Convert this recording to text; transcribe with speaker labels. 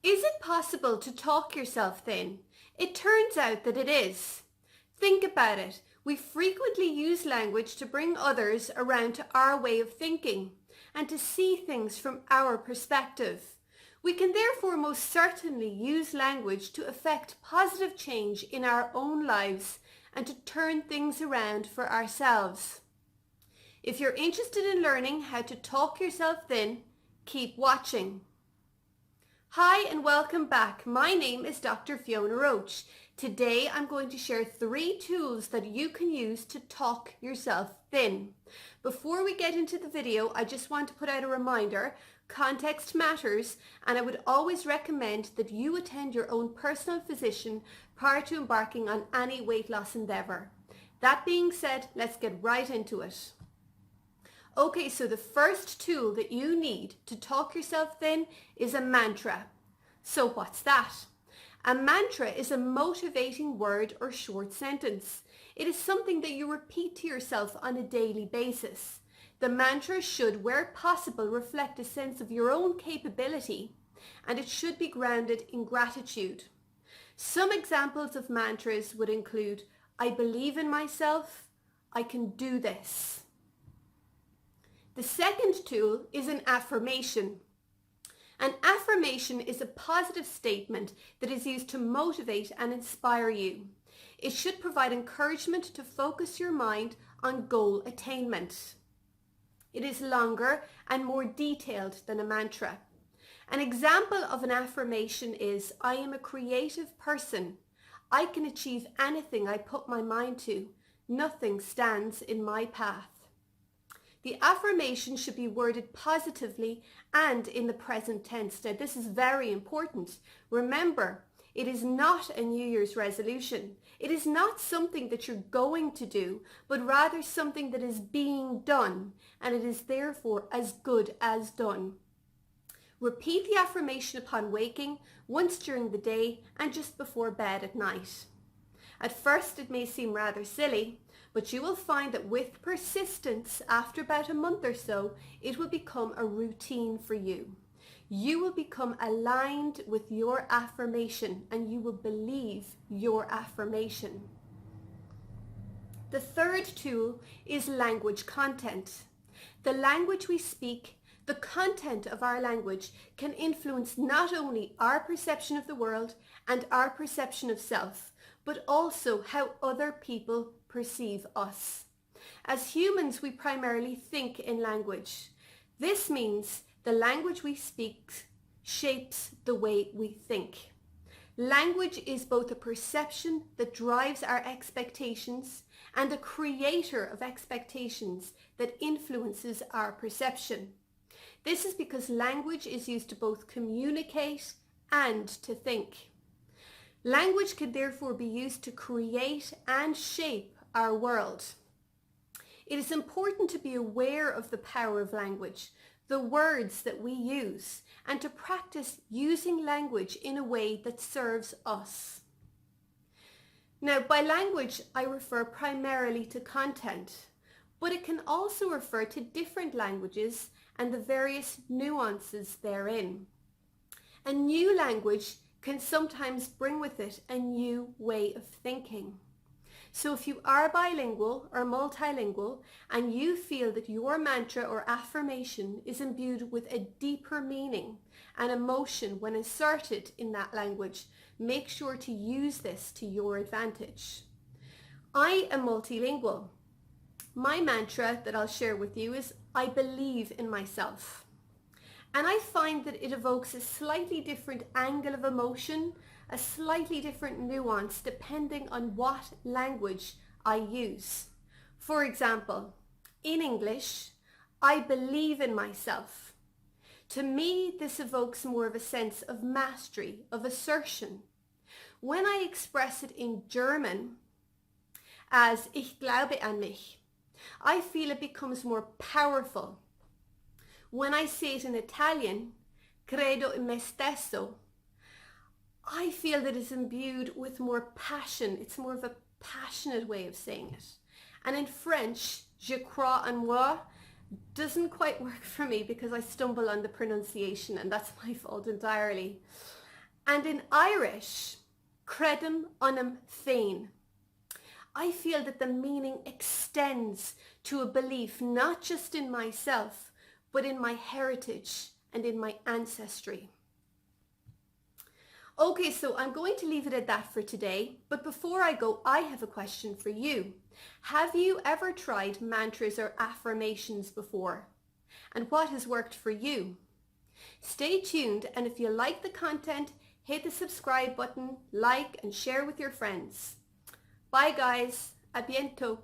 Speaker 1: Is it possible to talk yourself thin? It turns out that it is. Think about it. We frequently use language to bring others around to our way of thinking and to see things from our perspective. We can therefore most certainly use language to effect positive change in our own lives and to turn things around for ourselves. If you're interested in learning how to talk yourself thin, keep watching. Hi and welcome back. My name is Dr. Fiona Roche. Today I'm going to share 3 tools that you can use to talk yourself thin. Before we get into the video, I just want to put out a reminder. Context matters, and I would always recommend that you attend your own personal physician prior to embarking on any weight loss endeavour. That being said, let's get right into it. Okay, so the first tool that you need to talk yourself thin is a mantra. So what's that? A mantra is a motivating word or short sentence. It is something that you repeat to yourself on a daily basis. The mantra should, where possible, reflect a sense of your own capability, and it should be grounded in gratitude. Some examples of mantras would include, I believe in myself, I can do this. The second tool is an affirmation. An affirmation is a positive statement that is used to motivate and inspire you. It should provide encouragement to focus your mind on goal attainment. It is longer and more detailed than a mantra. An example of an affirmation is, I am a creative person. I can achieve anything I put my mind to. Nothing stands in my path. The affirmation should be worded positively and in the present tense. Now, this is very important. Remember, it is not a New Year's resolution. It is not something that you're going to do, but rather something that is being done, and it is therefore as good as done. Repeat the affirmation upon waking, once during the day, and just before bed at night. At first, it may seem rather silly, but you will find that with persistence, after about a month or so, it will become a routine for you. You will become aligned with your affirmation and you will believe your affirmation. The third tool is language content. The language we speak, the content of our language can influence not only our perception of the world and our perception of self, but also how other people perceive us. As humans, we primarily think in language. This means the language we speak shapes the way we think. Language is both a perception that drives our expectations and a creator of expectations that influences our perception. This is because language is used to both communicate and to think. Language can therefore be used to create and shape our world. It is important to be aware of the power of language, the words that we use, and to practice using language in a way that serves us. Now, by language, I refer primarily to content, but it can also refer to different languages and the various nuances therein. A new language can sometimes bring with it a new way of thinking. So if you are bilingual or multilingual and you feel that your mantra or affirmation is imbued with a deeper meaning and emotion when inserted in that language, make sure to use this to your advantage. I am multilingual. My mantra that I'll share with you is, I believe in myself. And I find that it evokes a slightly different angle of emotion, a slightly different nuance depending on what language I use. For example, in English, I believe in myself. To me, this evokes more of a sense of mastery, of assertion. When I express it in German as Ich glaube an mich, I feel it becomes more powerful. When I say it in Italian, credo in me stesso, I feel that it's imbued with more passion. It's more of a passionate way of saying it. And in French, je crois en moi doesn't quite work for me because I stumble on the pronunciation, and that's my fault entirely. And in Irish, credum unum féin. I feel that the meaning extends to a belief not just in myself, but in my heritage and in my ancestry. Okay, so I'm going to leave it at that for today, but before I go, I have a question for you. Have you ever tried mantras or affirmations before? And what has worked for you? Stay tuned, and if you like the content, hit the subscribe button, like and share with your friends. Bye guys, a bientôt.